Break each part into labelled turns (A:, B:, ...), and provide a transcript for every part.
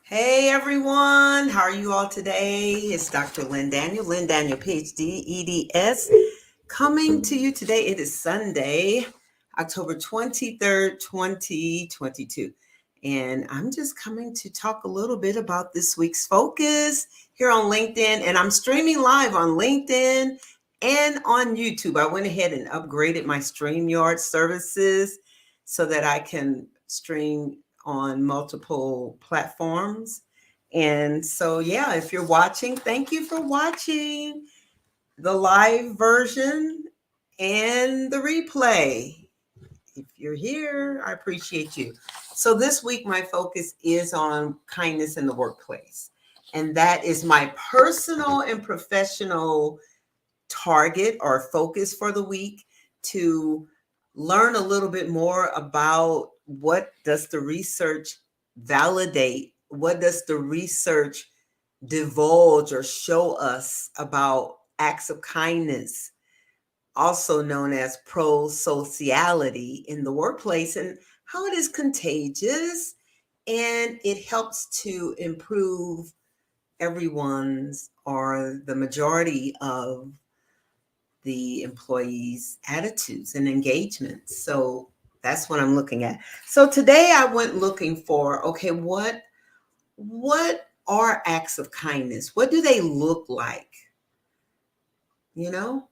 A: Hey everyone, how are you all today? It's Dr. Lynn Daniel, PhD, EDS, coming to you today. It is Sunday, October 23rd, 2022. And I'm just coming to talk a little bit about this week's focus here on LinkedIn. And I'm streaming live on LinkedIn and on YouTube. I went ahead and upgraded my StreamYard services so that I can stream on multiple platforms. And so, yeah, if you're watching, thank you for watching the live version and the replay. If you're here, I appreciate you. So, this week, my focus is on kindness in the workplace. And that is my personal and professional target or focus for the week to learn a little bit more about what does the research validate, what does the research divulge or show us about acts of kindness, also known as pro-sociality in the workplace, and how it is contagious and it helps to improve everyone's or the majority of the employees' attitudes and engagement. So that's what I'm looking at. So today I went looking for, okay, what are acts of kindness? What do they look like? You know?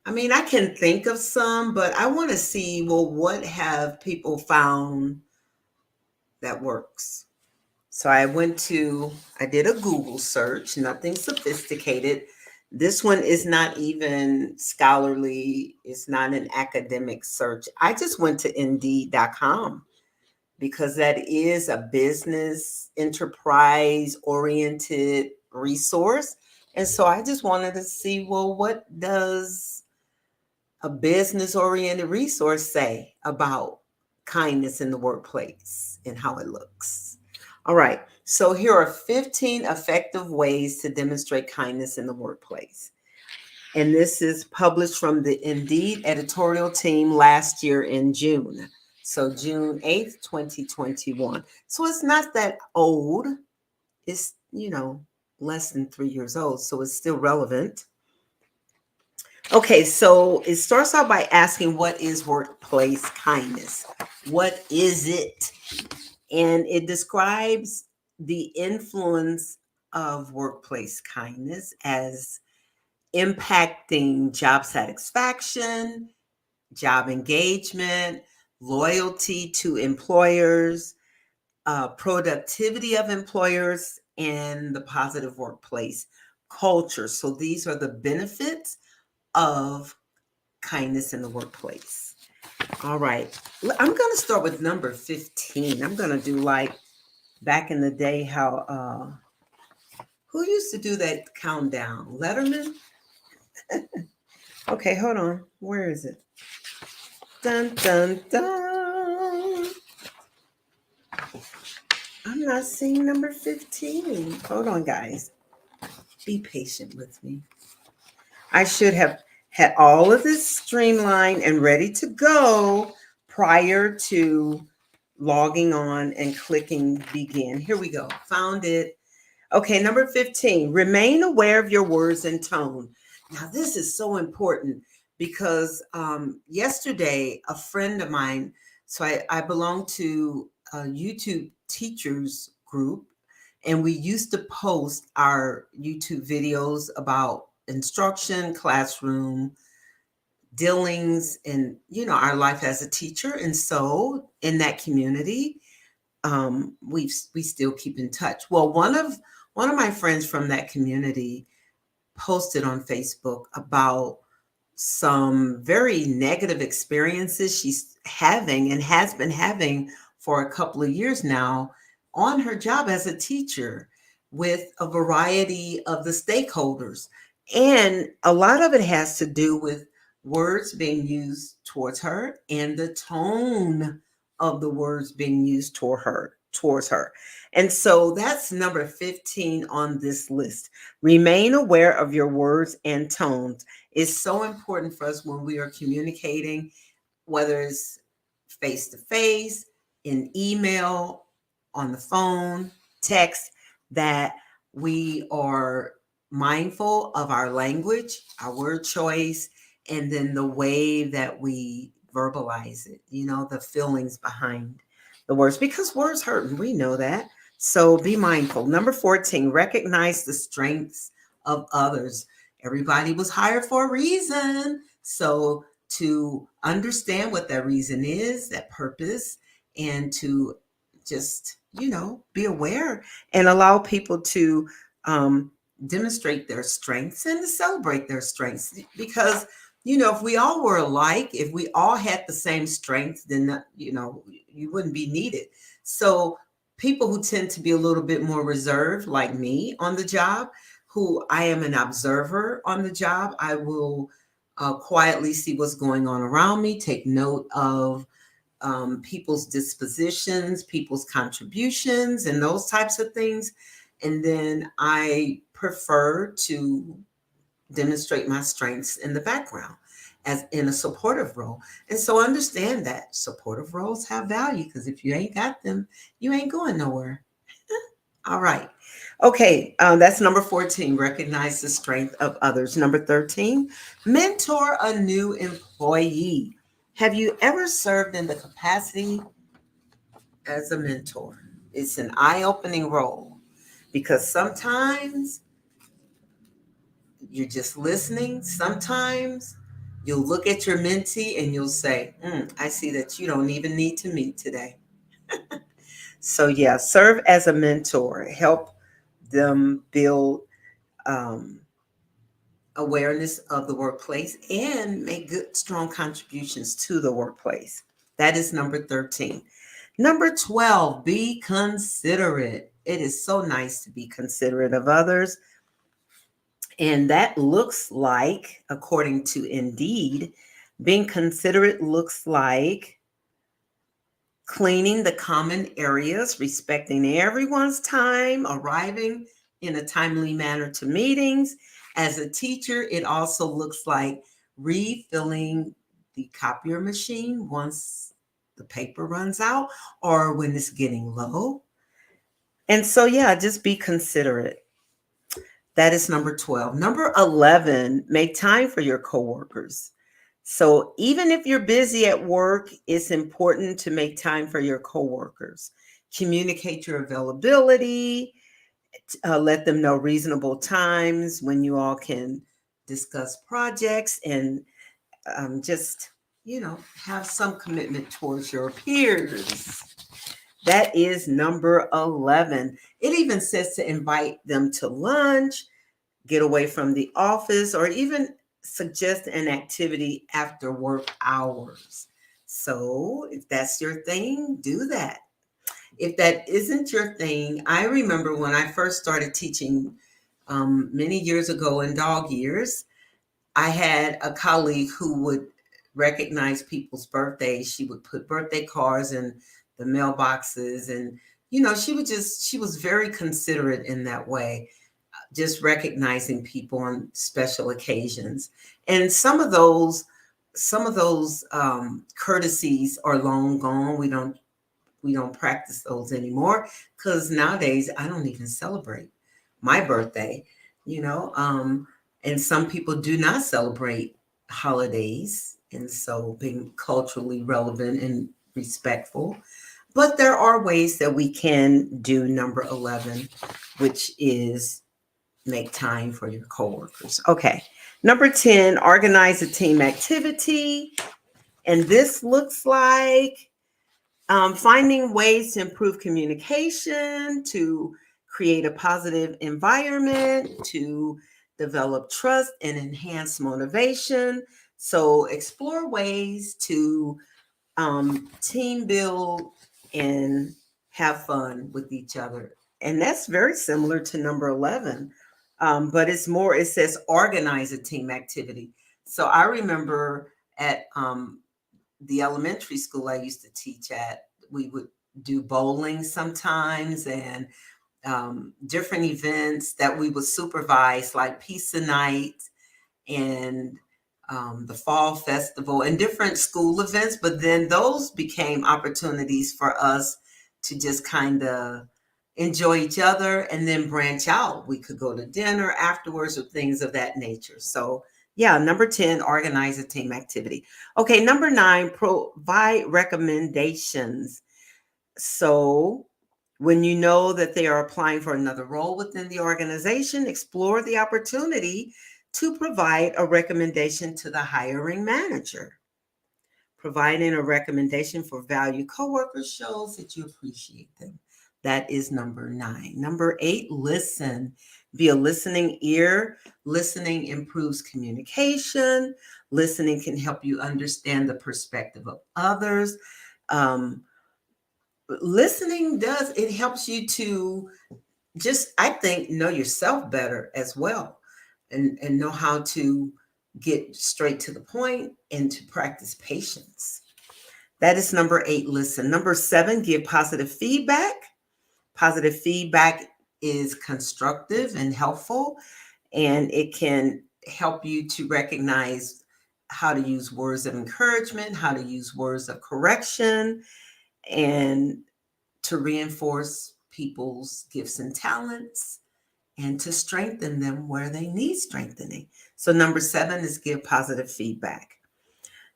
A: I mean, I can think of some, but I want to see, well, what have people found that works? So I did a Google search, nothing sophisticated. This one is not even scholarly, it's not an academic search. I just went to indeed.com because that is a business enterprise oriented resource. And so I just wanted to see, well, what does a business oriented resource say about kindness in the workplace and how it looks? All right. So here are 15 effective ways to demonstrate kindness in the workplace. And this is published from the Indeed editorial team last year in June. So June 8th, 2021. So it's not that old. It's, less than 3 years old. So it's still relevant. Okay, so it starts out by asking, what is workplace kindness? What is it? And it describes the influence of workplace kindness as impacting job satisfaction, job engagement, loyalty to employers, productivity of employers, and the positive workplace culture. So these are the benefits of kindness in the workplace. All right. I'm going to start with number 15. I'm going to do like back in the day how who used to do that countdown? Letterman? Okay, hold on. Where is it? Dun dun dun. I'm not seeing number 15. Hold on, guys. Be patient with me. I should have had all of this streamlined and ready to go prior to logging on and clicking begin. Here we go. Found it. Okay, number 15, remain aware of your words and tone. Now, this is so important because yesterday, a friend of mine, so I belong to a YouTube teachers group, and we used to post our YouTube videos about instruction, classroom, dealings, and, our life as a teacher. And so in that community, we still keep in touch. Well, one of my friends from that community posted on Facebook about some very negative experiences she's having and has been having for a couple of years now on her job as a teacher with a variety of the stakeholders. And a lot of it has to do with words being used towards her and the tone of the words being used towards her. And so that's number 15 on this list. Remain aware of your words and tones. It's so important for us when we are communicating, whether it's face to face, in email, on the phone, text. that we are mindful of our language, our word choice, and then the way that we verbalize it, the feelings behind the words, because words hurt, and we know that. So be mindful. Number 14, recognize the strengths of others. Everybody was hired for a reason. So to understand what that reason is, that purpose, and to just, be aware and allow people to demonstrate their strengths and to celebrate their strengths. Because, if we all were alike, if we all had the same strengths, then, you wouldn't be needed. So people who tend to be a little bit more reserved, like me on the job, who I am an observer on the job, I will quietly see what's going on around me, take note of people's dispositions, people's contributions, and those types of things. And then I prefer to demonstrate my strengths in the background as in a supportive role. And so understand that supportive roles have value, because if you ain't got them, you ain't going nowhere. All right. Okay, that's number 14. Recognize the strength of others. Number 13, mentor a new employee. Have you ever served in the capacity as a mentor? It's an eye opening role, because sometimes you're just listening. Sometimes you'll look at your mentee and you'll say, I see that you don't even need to meet today. So, yeah, serve as a mentor, help them build um, awareness of the workplace and make good, strong contributions to the workplace. That is number 13. Number 12, be considerate. It is so nice to be considerate of others. And that looks like, according to Indeed, being considerate looks like cleaning the common areas, respecting everyone's time, arriving in a timely manner to meetings. As a teacher, it also looks like refilling the copier machine once the paper runs out or when it's getting low. And so, yeah, just be considerate. That is number 12. Number 11, make time for your coworkers. So even if you're busy at work, it's important to make time for your coworkers. Communicate your availability, let them know reasonable times when you all can discuss projects, and just, have some commitment towards your peers. That is number 11. It even says to invite them to lunch, get away from the office, or even suggest an activity after work hours. So if that's your thing, do that. If that isn't your thing, I remember when I first started teaching many years ago in dog years, I had a colleague who would recognize people's birthdays. She would put birthday cards in the mailboxes, and she was very considerate in that way, just recognizing people on special occasions. And some of those courtesies are long gone. We don't practice those anymore, because nowadays I don't even celebrate my birthday, and some people do not celebrate holidays. And so being culturally relevant and respectful. But there are ways that we can do number 11, which is make time for your coworkers. Okay. Number 10, organize a team activity. And this looks like finding ways to improve communication, to create a positive environment, to develop trust and enhance motivation. So explore ways to team build and have fun with each other. And that's very similar to number 11. But it says organize a team activity. So I remember at the elementary school I used to teach at, we would do bowling sometimes, and different events that we would supervise, like pizza night and the fall festival and different school events. But then those became opportunities for us to just kind of enjoy each other, and then branch out. We could go to dinner afterwards or things of that nature. So, yeah, number 10, organize a team activity. Okay, number 9, provide recommendations. So, when you know that they are applying for another role within the organization, explore the opportunity to provide a recommendation to the hiring manager. Providing a recommendation for valued coworkers shows that you appreciate them. That is number 9. Number 8, listen. Be a listening ear. Listening improves communication. Listening can help you understand the perspective of others. Listening it helps you to just, I think, know yourself better as well, and know how to get straight to the point and to practice patience. That is number 8, listen. Number 7, give positive feedback. Positive feedback is constructive and helpful, and it can help you to recognize how to use words of encouragement, how to use words of correction, and to reinforce people's gifts and talents and to strengthen them where they need strengthening. So number 7 is give positive feedback.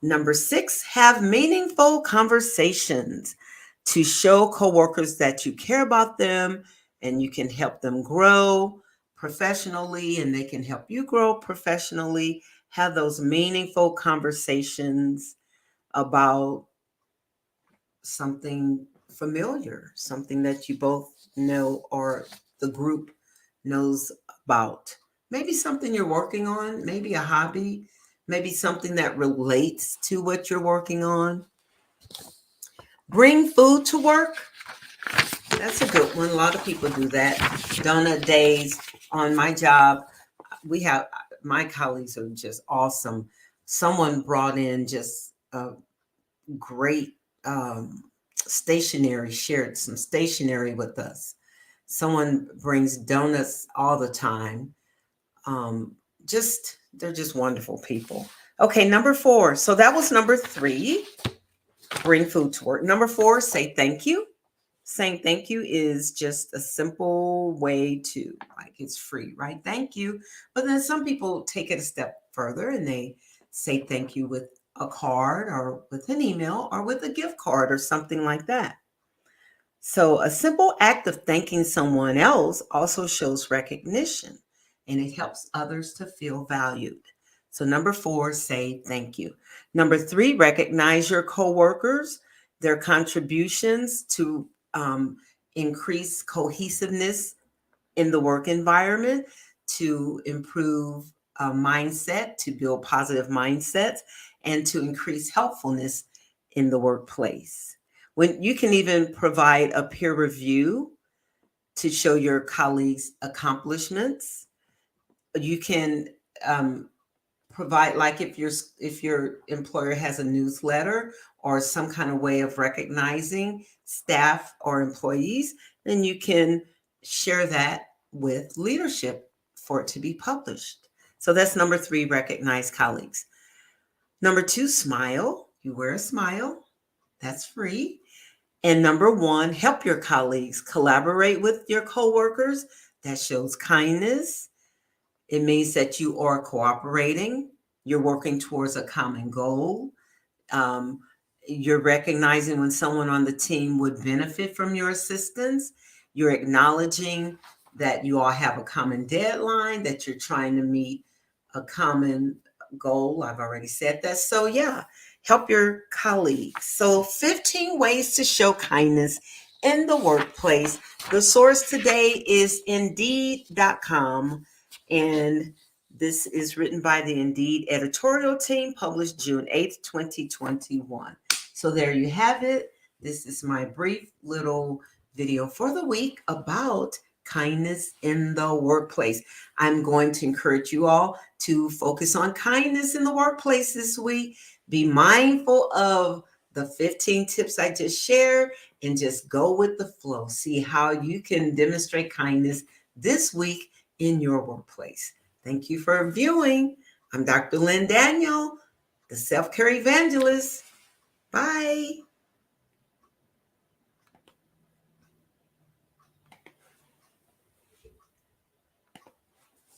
A: Number 6, have meaningful conversations to show coworkers that you care about them and you can help them grow professionally and they can help you grow professionally. Have those meaningful conversations about something familiar, something that you both know or the group knows about. Maybe something you're working on, maybe a hobby, maybe something that relates to what you're working on. Bring food to work. That's a good one. A lot of people do that. Donut days on my job. My colleagues are just awesome. Someone brought in just a great shared some stationery with us. Someone brings donuts all the time. They're just wonderful people. Okay, number 4. So that was number 3, bring food to work. Number 4, say thank you. Saying thank you is just a simple way to, like, it's free, right? Thank you. But then some people take it a step further and they say thank you with a card or with an email or with a gift card or something like that. So a simple act of thanking someone else also shows recognition and it helps others to feel valued. So number 4, say thank you. Number 3, recognize your coworkers, their contributions to increase cohesiveness in the work environment, to improve mindset, to build positive mindsets, and to increase helpfulness in the workplace. When you can even provide a peer review to show your colleagues' accomplishments. You can provide, like if your employer has a newsletter or some kind of way of recognizing staff or employees, then you can share that with leadership for it to be published. So that's number 3, recognize colleagues. Number 2, smile. You wear a smile. That's free. And number 1, help your colleagues. Collaborate with your coworkers. That shows kindness. It means that you are cooperating. You're working towards a common goal. You're recognizing when someone on the team would benefit from your assistance. You're acknowledging that you all have a common deadline, that you're trying to meet a common goal. I've already said that. So yeah, help your colleagues. So 15 ways to show kindness in the workplace. The source today is Indeed.com. And this is written by the Indeed editorial team, published June 8th, 2021. So there you have it. This is my brief little video for the week about kindness in the workplace. I'm going to encourage you all to focus on kindness in the workplace this week. Be mindful of the 15 tips I just shared and just go with the flow. See how you can demonstrate kindness this week in your workplace. Thank you for viewing. I'm Dr. Lynn Daniel, the Self-Care Evangelist. Bye.